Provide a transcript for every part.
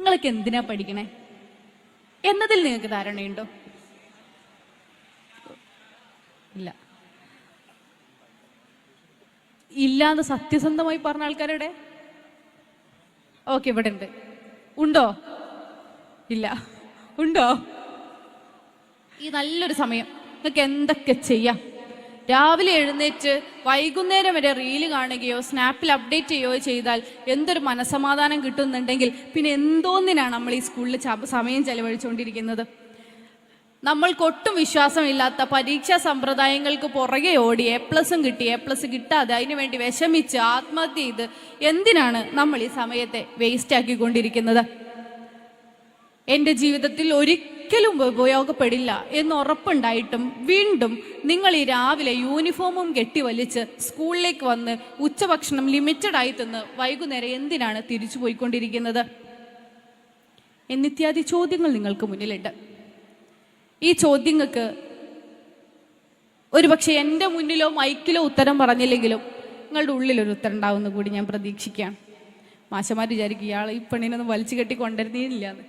നിങ്ങൾക്ക് എന്തിനാ പഠിക്കണേ എന്നതിൽ നിങ്ങൾക്ക് ധാരണയുണ്ടോ? ഇല്ല. ഇല്ലാന്ന് സത്യസന്ധമായി പറഞ്ഞ ആൾക്കാരുടെ ഓക്കെ ഇവിടെ ഉണ്ട്. ഉണ്ടോ? ഇല്ല. ഉണ്ടോ? ഈ നല്ലൊരു സമയം നിങ്ങൾക്ക് എന്തൊക്കെ ചെയ്യാം. രാവിലെ എഴുന്നേറ്റ് വൈകുന്നേരം വരെ റീല് കാണുകയോ സ്നാപ്പിൽ അപ്ഡേറ്റ് ചെയ്യുകയോ ചെയ്താൽ എന്തൊരു മനസമാധാനം കിട്ടുന്നുണ്ടെങ്കിൽ പിന്നെ എന്തോന്നിനാണ് നമ്മൾ ഈ സ്കൂളിൽ സമയം ചെലവഴിച്ചുകൊണ്ടിരിക്കുന്നത്? നമ്മൾക്കൊട്ടും വിശ്വാസമില്ലാത്ത പരീക്ഷാ സമ്പ്രദായങ്ങൾക്ക് പുറകെ ഓടി A+ കിട്ടി, A+ കിട്ടാതെ അതിനുവേണ്ടി വിഷമിച്ച് ആത്മഹത്യ ചെയ്ത് എന്തിനാണ് നമ്മൾ ഈ സമയത്തെ വേസ്റ്റ് ആക്കിക്കൊണ്ടിരിക്കുന്നത്? എൻ്റെ ജീവിതത്തിൽ ഒരിക്കലും ഉപയോഗപ്പെടില്ല എന്ന് ഉറപ്പുണ്ടായിട്ടും വീണ്ടും നിങ്ങൾ ഈ രാവിലെ യൂണിഫോമും കെട്ടിവലിച്ച് സ്കൂളിലേക്ക് വന്ന് ഉച്ചഭക്ഷണം ലിമിറ്റഡായി തിന്ന് വൈകുന്നേരം എന്തിനാണ് തിരിച്ചു പോയിക്കൊണ്ടിരിക്കുന്നത് എന്നിത്യാദി ചോദ്യങ്ങൾ നിങ്ങൾക്ക് മുന്നിലുണ്ട്. ഈ ചോദ്യങ്ങൾക്ക് ഒരുപക്ഷെ എൻ്റെ മുന്നിലോ മൈക്കിലോ ഉത്തരം പറഞ്ഞില്ലെങ്കിലും നിങ്ങളുടെ ഉള്ളിലൊരു ഉത്തരം ഉണ്ടാവുമെന്ന് കൂടി ഞാൻ പ്രതീക്ഷിക്കുകയാണ്. മാഷന്മാർ വിചാരിക്കും ഇയാൾ ഈ പെണ്ണിനൊന്നും വലിച്ചു കെട്ടി കൊണ്ടുവരുന്നില്ല എന്ന്.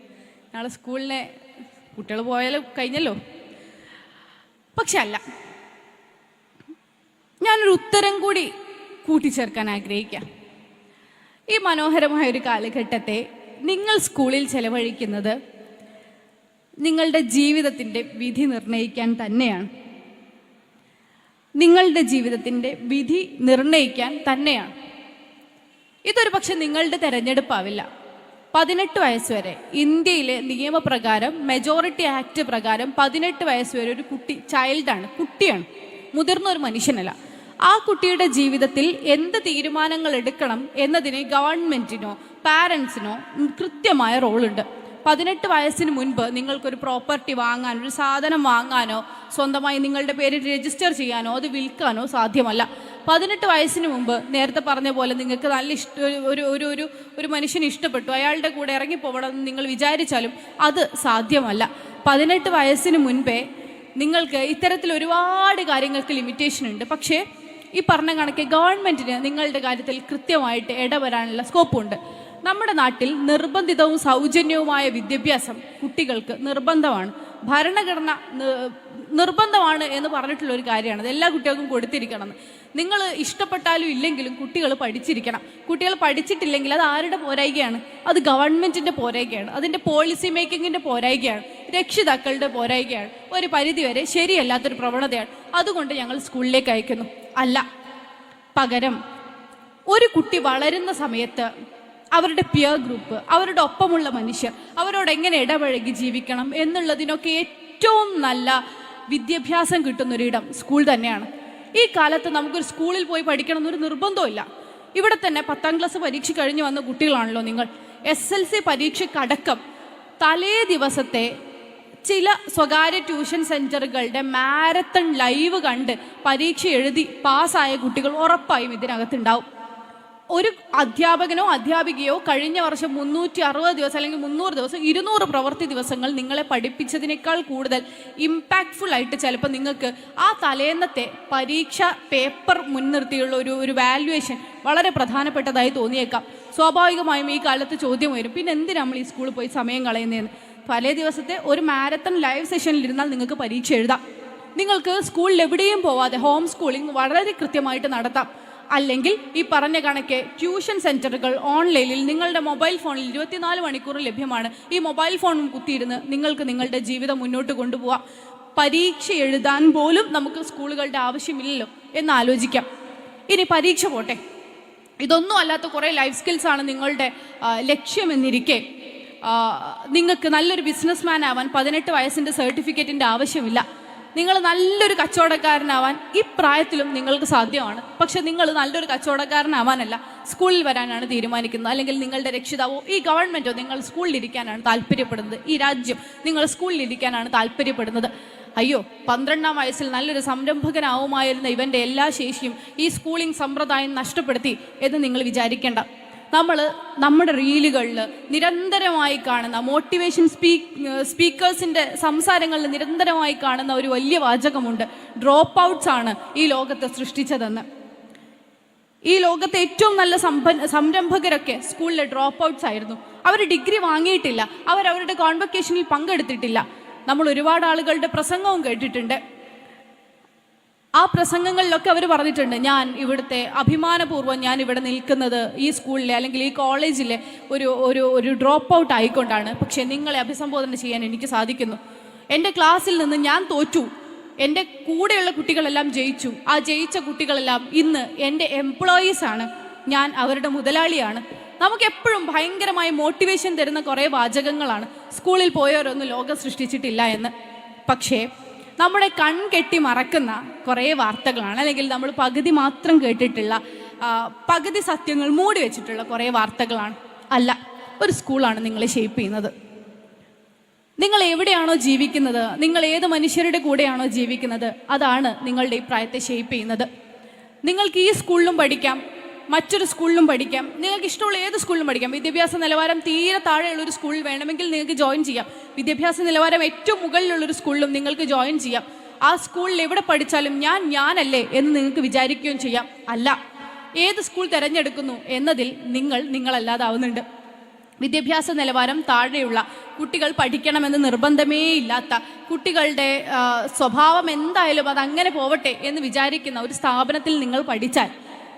നാളെ സ്കൂളിനെ കുട്ടികൾ പോയാലും കഴിഞ്ഞല്ലോ. പക്ഷെ അല്ല, ഞാനൊരു ഉത്തരം കൂടി കൂട്ടിച്ചേർക്കാൻ ആഗ്രഹിക്കാം. ഈ മനോഹരമായ ഒരു കാലഘട്ടത്തെ നിങ്ങൾ സ്കൂളിൽ ചെലവഴിക്കുന്നത് നിങ്ങളുടെ ജീവിതത്തിൻ്റെ വിധി നിർണ്ണയിക്കാൻ തന്നെയാണ്. നിങ്ങളുടെ ജീവിതത്തിൻ്റെ വിധി നിർണ്ണയിക്കാൻ തന്നെയാണ്. ഇതൊരു പക്ഷെ നിങ്ങളുടെ തെരഞ്ഞെടുപ്പാവില്ല. 18 വയസ്സ് വരെ ഇന്ത്യയിലെ നിയമപ്രകാരം മെജോറിറ്റി ആക്ട് പ്രകാരം 18 വയസ്സ് വരെ ഒരു കുട്ടി ചൈൽഡാണ്, കുട്ടിയാണ്, മുതിർന്ന ഒരു മനുഷ്യനല്ല. ആ കുട്ടിയുടെ ജീവിതത്തിൽ എന്ത് തീരുമാനങ്ങൾ എടുക്കണം എന്നതിന് ഗവൺമെൻറ്റിനോ പാരൻസിനോ കൃത്യമായ റോളുണ്ട്. 18 വയസ്സിന് മുൻപ് നിങ്ങൾക്കൊരു പ്രോപ്പർട്ടി വാങ്ങാനോ ഒരു സാധനം വാങ്ങാനോ സ്വന്തമായി നിങ്ങളുടെ പേരിൽ രജിസ്റ്റർ ചെയ്യാനോ അത് വിൽക്കാനോ സാധ്യമല്ല. 18 വയസ്സിന് മുമ്പ് നേരത്തെ പറഞ്ഞ പോലെ നിങ്ങൾക്ക് നല്ല ഒരു മനുഷ്യനെ ഇഷ്ടപ്പെട്ടു, അയാളുടെ കൂടെ ഇറങ്ങിപ്പോകണമെന്ന് നിങ്ങൾ വിചാരിച്ചാലും അത് സാധ്യമല്ല. 18 വയസ്സിന് മുൻപേ നിങ്ങൾക്ക് ഇത്തരത്തിൽ ഒരുപാട് കാര്യങ്ങൾക്ക് ലിമിറ്റേഷൻ ഉണ്ട്. പക്ഷേ ഈ പറഞ്ഞ കണക്ക് ഗവൺമെൻറ്റിന് നിങ്ങളുടെ കാര്യത്തിൽ കൃത്യമായിട്ട് ഇടവരാനുള്ള സ്കോപ്പുണ്ട്. നമ്മുടെ നാട്ടിൽ നിർബന്ധിതവും സൗജന്യവുമായ വിദ്യാഭ്യാസം കുട്ടികൾക്ക് നിർബന്ധമാണ്. ഭരണഘടന നിർബന്ധമാണ് എന്ന് പറഞ്ഞിട്ടുള്ള ഒരു കാര്യമാണ്. അത് എല്ലാ കുട്ടികൾക്കും കൊടുത്തിരിക്കണം. നിങ്ങൾ ഇഷ്ടപ്പെട്ടാലും ഇല്ലെങ്കിലും കുട്ടികൾ പഠിച്ചിരിക്കണം. കുട്ടികൾ പഠിച്ചിട്ടില്ലെങ്കിൽ അത് ആരുടെ പോരായ്കയാണ്? അത് ഗവൺമെൻറ്റിൻ്റെ പോരായ്കയാണ്, അതിൻ്റെ പോളിസി മേക്കിങ്ങിൻ്റെ പോരായ്കയാണ്, രക്ഷിതാക്കളുടെ പോരായ്കയാണ്. ഒരു പരിധിവരെ ശരിയല്ലാത്തൊരു പ്രവണതയാണ്. അതുകൊണ്ട് ഞങ്ങൾ സ്കൂളിലേക്ക് അയക്കുന്നു. അല്ല, പകരം ഒരു കുട്ടി വളരുന്ന സമയത്ത് അവരുടെ പിയർ ഗ്രൂപ്പ്, അവരുടെ ഒപ്പമുള്ള മനുഷ്യർ, അവരോട് എങ്ങനെ ഇടപഴകി ജീവിക്കണം എന്നുള്ളതിനൊക്കെ ഏറ്റവും നല്ല വിദ്യാഭ്യാസം കിട്ടുന്നൊരിടം സ്കൂൾ തന്നെയാണ്. ഈ കാലത്ത് നമുക്കൊരു സ്കൂളിൽ പോയി പഠിക്കണം എന്നൊരു നിർബന്ധമില്ല. ഇവിടെ തന്നെ 10ാം ക്ലാസ് പരീക്ഷ കഴിഞ്ഞ് വന്ന കുട്ടികളാണല്ലോ നിങ്ങൾ. SLC പരീക്ഷയ്ക്കടക്കം തലേ ദിവസത്തെ ചില സ്വകാര്യ ട്യൂഷൻ സെൻറ്ററുകളുടെ മാരത്തൺ ലൈവ് കണ്ട് പരീക്ഷ എഴുതി പാസ്സായ കുട്ടികൾ ഉറപ്പായും ഇതിനകത്തുണ്ടാവും. ഒരു അധ്യാപകനോ അധ്യാപികയോ കഴിഞ്ഞ വർഷം 360 ദിവസം അല്ലെങ്കിൽ 300 ദിവസം 200 പ്രവൃത്തി ദിവസങ്ങൾ നിങ്ങളെ പഠിപ്പിച്ചതിനേക്കാൾ കൂടുതൽ ഇമ്പാക്റ്റ്ഫുൾ ആയിട്ട് ചിലപ്പോൾ നിങ്ങൾക്ക് ആ തലേന്നത്തെ പരീക്ഷ പേപ്പർ മുൻനിർത്തിയുള്ള ഒരു വാല്യുവേഷൻ വളരെ പ്രധാനപ്പെട്ടതായി തോന്നിയേക്കാം. സ്വാഭാവികമായും ഈ കാലത്ത് ചോദ്യം വരും, പിന്നെ എന്തിനാ നമ്മൾ ഈ സ്കൂളിൽ പോയി സമയം കളയുന്നതെന്ന്. തലേ ദിവസത്തെ ഒരു മാരത്തൺ ലൈവ് സെഷനിൽ ഇരുന്നാൽ നിങ്ങൾക്ക് പരീക്ഷ എഴുതാം. നിങ്ങൾക്ക് സ്കൂളിൽ എവിടെയും പോവാതെ ഹോം സ്കൂളിംഗ് വളരെ കൃത്യമായിട്ട് നടത്താം. അല്ലെങ്കിൽ ഈ പറഞ്ഞ കണക്കെ ട്യൂഷൻ സെൻറ്ററുകൾ ഓൺലൈനിൽ നിങ്ങളുടെ മൊബൈൽ ഫോണിൽ 24 മണിക്കൂർ ലഭ്യമാണ്. ഈ മൊബൈൽ ഫോണും കുത്തിയിരുന്ന് നിങ്ങൾക്ക് നിങ്ങളുടെ ജീവിതം മുന്നോട്ട് കൊണ്ടുപോകാം. പരീക്ഷ എഴുതാൻ പോലും നമുക്ക് സ്കൂളുകളുടെ ആവശ്യമില്ലല്ലോ എന്ന് ആലോചിക്കാം. ഇനി പരീക്ഷ പോട്ടെ, ഇതൊന്നും അല്ലാത്ത കുറേ ലൈഫ് സ്കിൽസാണ് നിങ്ങളുടെ ലക്ഷ്യമെന്നിരിക്കെ നിങ്ങൾക്ക് നല്ലൊരു ബിസിനസ്മാൻ ആവാൻ 18 വയസ്സിൻ്റെ സർട്ടിഫിക്കറ്റിൻ്റെ ആവശ്യമില്ല. നിങ്ങൾ നല്ലൊരു കച്ചവടക്കാരനാവാൻ ഈ പ്രായത്തിലും നിങ്ങൾക്ക് സാധ്യമാണ്. പക്ഷെ നിങ്ങൾ നല്ലൊരു കച്ചവടക്കാരനാവാനല്ല സ്കൂളിൽ വരാനാണ് തീരുമാനിക്കുന്നത്. അല്ലെങ്കിൽ നിങ്ങളുടെ രക്ഷിതാവോ ഈ ഗവൺമെൻറ്റോ നിങ്ങൾ സ്കൂളിലിരിക്കാനാണ് താല്പര്യപ്പെടുന്നത്. ഈ രാജ്യം നിങ്ങൾ സ്കൂളിലിരിക്കാനാണ് താല്പര്യപ്പെടുന്നത്. അയ്യോ, 12ാം വയസ്സിൽ നല്ലൊരു സംരംഭകനാവുമായിരുന്ന ഇവൻ്റെ എല്ലാ ശേഷിയും ഈ സ്കൂളിംഗ് സമ്പ്രദായം നഷ്ടപ്പെടുത്തി എന്ന് നിങ്ങൾ വിചാരിക്കേണ്ട. നമ്മൾ നമ്മുടെ റീലുകളിൽ നിരന്തരമായി കാണുന്ന മോട്ടിവേഷൻ സ്പീക്കേഴ്സിൻ്റെ സംസാരങ്ങളിൽ നിരന്തരമായി കാണുന്ന ഒരു വലിയ വാചകമുണ്ട്, ഡ്രോപ്പ് ഔട്ട്സ് ആണ് ഈ ലോകത്തെ സൃഷ്ടിച്ചതെന്ന്. ഈ ലോകത്തെ ഏറ്റവും നല്ല സംരംഭകരൊക്കെ സ്കൂളിലെ ഡ്രോപ്പ് ഔട്ട്സ് ആയിരുന്നു. അവർ ഡിഗ്രി വാങ്ങിയിട്ടില്ല, അവരവരുടെ കോൺവൊക്കേഷനിൽ പങ്കെടുത്തിട്ടില്ല. നമ്മൾ ഒരുപാട് ആളുകളുടെ പ്രസംഗവും കേട്ടിട്ടുണ്ട്. ആ പ്രസംഗങ്ങളിലൊക്കെ അവർ പറഞ്ഞിട്ടുണ്ട്, ഞാൻ ഇവിടുത്തെ അഭിമാനപൂർവ്വം ഞാൻ ഇവിടെ നിൽക്കുന്നത് ഈ സ്കൂളിലെ അല്ലെങ്കിൽ ഈ കോളേജിലെ ഒരു ഒരു ഒരു ഡ്രോപ്പ് ഔട്ട് ആയിക്കൊണ്ടാണ്. പക്ഷേ നിങ്ങളെ അഭിസംബോധന ചെയ്യാൻ എനിക്ക് സാധിക്കുന്നു. എൻ്റെ ക്ലാസ്സിൽ നിന്ന് ഞാൻ തോറ്റു, എൻ്റെ കൂടെയുള്ള കുട്ടികളെല്ലാം ജയിച്ചു. ആ ജയിച്ച കുട്ടികളെല്ലാം ഇന്ന് എൻ്റെ എംപ്ലോയീസ് ആണ്, ഞാൻ അവരുടെ മുതലാളിയാണ്. നമുക്കെപ്പോഴും ഭയങ്കരമായ മോട്ടിവേഷൻ തരുന്ന കുറേ വാചകങ്ങളാണ്, സ്കൂളിൽ പോയവരൊന്നും ലോകം സൃഷ്ടിച്ചിട്ടില്ല എന്ന്. പക്ഷേ നമ്മുടെ കൺകെട്ടി മറക്കുന്ന കുറേ വാർത്തകളാണ്, അല്ലെങ്കിൽ നമ്മൾ പകുതി മാത്രം കേട്ടിട്ടുള്ള പകുതി സത്യങ്ങൾ മൂടി വെച്ചിട്ടുള്ള കുറേ വാർത്തകളാണ്. അല്ല, ഒരു സ്കൂളാണ് നിങ്ങളെ ഷേപ്പ് ചെയ്യുന്നത്. നിങ്ങൾ എവിടെയാണോ ജീവിക്കുന്നത്, നിങ്ങൾ ഏത് മനുഷ്യരുടെ കൂടെയാണോ ജീവിക്കുന്നത്, അതാണ് നിങ്ങളുടെ ഈ പ്രായത്തെ ഷേപ്പ് ചെയ്യുന്നത്. നിങ്ങൾക്ക് ഈ സ്കൂളിലും പഠിക്കാം, മറ്റൊരു സ്കൂളിലും പഠിക്കാം, നിങ്ങൾക്ക് ഇഷ്ടമുള്ള ഏത് സ്കൂളിലും പഠിക്കാം. വിദ്യാഭ്യാസ നിലവാരം തീരെ താഴെയുള്ളൊരു സ്കൂളിൽ വേണമെങ്കിൽ നിങ്ങൾക്ക് ജോയിൻ ചെയ്യാം. വിദ്യാഭ്യാസ നിലവാരം ഏറ്റവും മുകളിലുള്ളൊരു സ്കൂളിലും നിങ്ങൾക്ക് ജോയിൻ ചെയ്യാം. ആ സ്കൂളിൽ എവിടെ പഠിച്ചാലും ഞാനല്ലേ എന്ന് നിങ്ങൾക്ക് വിചാരിക്കുകയും ചെയ്യാം. അല്ല, ഏത് സ്കൂൾ തിരഞ്ഞെടുക്കുന്നു എന്നതിൽ നിങ്ങളല്ലാതാവുന്നുണ്ട്. വിദ്യാഭ്യാസ നിലവാരം താഴെയുള്ള കുട്ടികൾ പഠിക്കണമെന്ന് നിർബന്ധമേ ഇല്ലാത്ത, കുട്ടികളുടെ സ്വഭാവം എന്തായാലും അതങ്ങനെ പോവട്ടെ എന്ന് വിചാരിക്കുന്ന ഒരു സ്ഥാപനത്തിൽ നിങ്ങൾ പഠിച്ചാൽ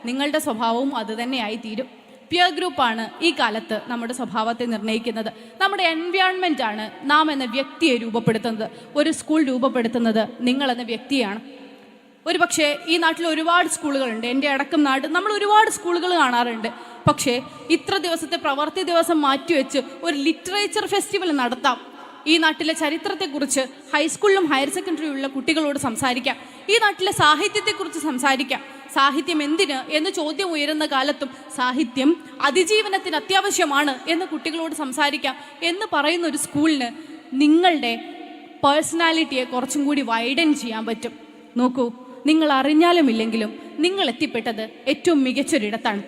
നിങ്ങളുടെ സ്വഭാവവും അതുതന്നെയായി തീരും. പിയർ ഗ്രൂപ്പാണ് ഈ കാലത്ത് നമ്മുടെ സ്വഭാവത്തെ നിർണ്ണയിക്കുന്നത്. നമ്മുടെ എൻവയോൺമെൻ്റ് ആണ് നാം എന്ന വ്യക്തിയെ രൂപപ്പെടുത്തുന്നത്. ഒരു സ്കൂൾ രൂപപ്പെടുത്തുന്നത് നിങ്ങളെന്ന വ്യക്തിയാണ്. ഒരു പക്ഷേ ഈ നാട്ടിൽ ഒരുപാട് സ്കൂളുകളുണ്ട്, എൻ്റെ അടക്കം നാട് നമ്മൾ ഒരുപാട് സ്കൂളുകൾ കാണാറുണ്ട്. പക്ഷേ ഇത്ര ദിവസത്തെ പ്രവൃത്തി ദിവസം മാറ്റിവെച്ച് ഒരു ലിറ്ററേച്ചർ ഫെസ്റ്റിവൽ നടത്താം. ഈ നാട്ടിലെ ചരിത്രത്തെക്കുറിച്ച് ഹൈസ്കൂളിലും ഹയർ സെക്കൻഡറിയിലുള്ള കുട്ടികളോട് സംസാരിക്കാം. ഈ നാട്ടിലെ സാഹിത്യത്തെക്കുറിച്ച് സംസാരിക്കാം. സാഹിത്യം എന്തിന് എന്ന് ചോദ്യം ഉയരുന്ന കാലത്തും സാഹിത്യം അതിജീവനത്തിന് അത്യാവശ്യമാണ് എന്ന് കുട്ടികളോട് സംസാരിക്കാം എന്ന് പറയുന്ന ഒരു സ്കൂളിന് നിങ്ങളുടെ പേഴ്സണാലിറ്റിയെ കുറച്ചും കൂടി വൈഡൻ ചെയ്യാൻ പറ്റും. നോക്കൂ, നിങ്ങൾ അറിഞ്ഞാലും ഇല്ലെങ്കിലും നിങ്ങൾ എത്തിപ്പെട്ടത് ഏറ്റവും മികച്ചൊരിടത്താണ്.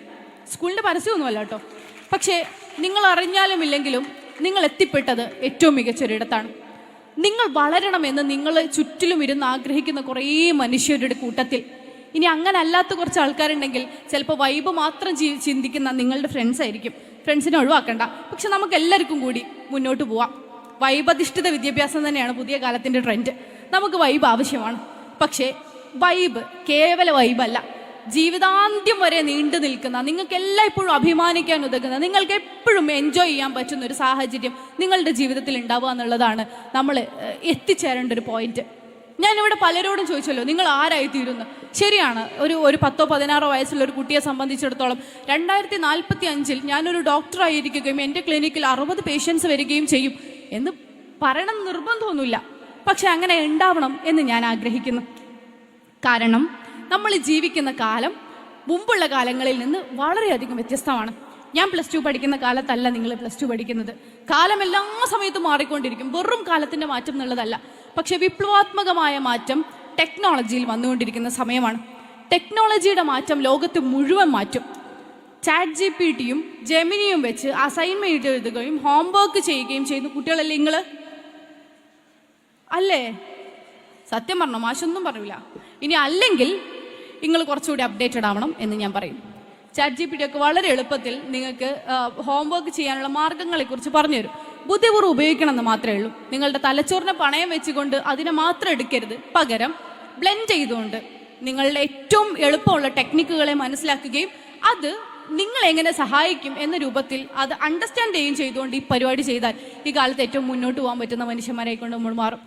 സ്കൂളിൻ്റെ പരസ്യമൊന്നുമല്ല കേട്ടോ, പക്ഷേ നിങ്ങൾ അറിഞ്ഞാലും ഇല്ലെങ്കിലും നിങ്ങൾ എത്തിപ്പെട്ടത് ഏറ്റവും മികച്ചൊരിടത്താണ്. നിങ്ങൾ വളരണമെന്ന് നിങ്ങൾ ചുറ്റിലും ഇരുന്ന് ആഗ്രഹിക്കുന്ന കുറേ മനുഷ്യരുടെ കൂട്ടത്തിൽ ഇനി അങ്ങനെ അല്ലാത്ത കുറച്ച് ആൾക്കാരുണ്ടെങ്കിൽ ചിലപ്പോൾ വൈബ് മാത്രം ചിന്തിക്കുന്ന നിങ്ങളുടെ ഫ്രണ്ട്സ് ആയിരിക്കും. ഫ്രണ്ട്സിനെ ഒഴിവാക്കണ്ട, പക്ഷെ നമുക്ക് എല്ലാവർക്കും കൂടി മുന്നോട്ട് പോവാം. വൈബധിഷ്ഠിത വിദ്യാഭ്യാസം തന്നെയാണ് പുതിയ കാലത്തിൻ്റെ ട്രെൻഡ്. നമുക്ക് വൈബ് ആവശ്യമാണ്, പക്ഷേ വൈബ് കേവല വൈബല്ല, ജീവിതാന്ത്യം വരെ നീണ്ടു നിൽക്കുന്ന, നിങ്ങൾക്ക് എല്ലായ്പ്പോഴും അഭിമാനിക്കാൻ ഉതകുന്ന, നിങ്ങൾക്ക് എപ്പോഴും എൻജോയ് ചെയ്യാൻ പറ്റുന്ന ഒരു സാഹചര്യം നിങ്ങളുടെ ജീവിതത്തിൽ ഉണ്ടാവുക എന്നുള്ളതാണ് നമ്മൾ എത്തിച്ചേരേണ്ട ഒരു പോയിന്റ്. ഞാനിവിടെ പലരോടും ചോദിച്ചല്ലോ, നിങ്ങൾ ആരായിത്തീരുന്നു? ശരിയാണ്, ഒരു 10-16 വയസ്സുള്ള ഒരു കുട്ടിയെ സംബന്ധിച്ചിടത്തോളം 2045 ഞാനൊരു ഡോക്ടറായിരിക്കുകയും എൻ്റെ ക്ലിനിക്കിൽ 60 പേഷ്യൻസ് വരികയും ചെയ്യും എന്ന് പറയണം നിർബന്ധമൊന്നുമില്ല. പക്ഷെ അങ്ങനെ ഉണ്ടാവണം എന്ന് ഞാൻ ആഗ്രഹിക്കുന്നു. കാരണം നമ്മൾ ജീവിക്കുന്ന കാലം മുമ്പുള്ള കാലങ്ങളിൽ നിന്ന് വളരെയധികം വ്യത്യസ്തമാണ്. ഞാൻ +2 പഠിക്കുന്ന കാലത്തല്ല നിങ്ങൾ +2 പഠിക്കുന്നത്. കാലം എല്ലാ സമയത്തും മാറിക്കൊണ്ടിരിക്കും. വെറും കാലത്തിൻ്റെ മാറ്റം എന്നുള്ളതല്ല, പക്ഷെ വിപ്ലവാത്മകമായ മാറ്റം ടെക്നോളജിയിൽ വന്നുകൊണ്ടിരിക്കുന്ന സമയമാണ്. ടെക്നോളജിയുടെ മാറ്റം ലോകത്ത് മുഴുവൻ മാറ്റും. ChatGPTയും ജെമിനിയും വെച്ച് അസൈൻമെൻറ്റ് എഴുതുകയും ഹോംവർക്ക് ചെയ്യുകയും ചെയ്യുന്ന കുട്ടികളല്ലേ നിങ്ങൾ? അല്ലേ? സത്യം പറഞ്ഞോ? മാഷൊന്നും പറയില്ല. ഇനി അല്ലെങ്കിൽ നിങ്ങൾ കുറച്ചുകൂടി അപ്ഡേറ്റഡ് ആവണം എന്ന് ഞാൻ പറയും. ChatGPT ഒക്കെ വളരെ എളുപ്പത്തിൽ നിങ്ങൾക്ക് ഹോംവർക്ക് ചെയ്യാനുള്ള മാർഗങ്ങളെക്കുറിച്ച് പറഞ്ഞുതരും. ബുദ്ധിപൂർവ്വം ഉപയോഗിക്കണം എന്ന് മാത്രമേ ഉള്ളൂ. നിങ്ങളുടെ തലച്ചോറിനെ പണയം വെച്ചുകൊണ്ട് അതിനെ മാത്രം എടുക്കരുത്. പകരം ബ്ലെൻഡ് ചെയ്തുകൊണ്ട് നിങ്ങളുടെ ഏറ്റവും എളുപ്പമുള്ള ടെക്നിക്കുകളെ മനസ്സിലാക്കുകയും അത് നിങ്ങളെങ്ങനെ സഹായിക്കും എന്ന രൂപത്തിൽ അത് അണ്ടർസ്റ്റാൻഡ് ചെയ്യുകയും ചെയ്തുകൊണ്ട് ഈ പരിപാടി ചെയ്താൽ ഈ കാലത്ത് ഏറ്റവും മുന്നോട്ട് പോകാൻ പറ്റുന്ന മനുഷ്യന്മാരെ കൊണ്ട് നമ്മൾ മാറും.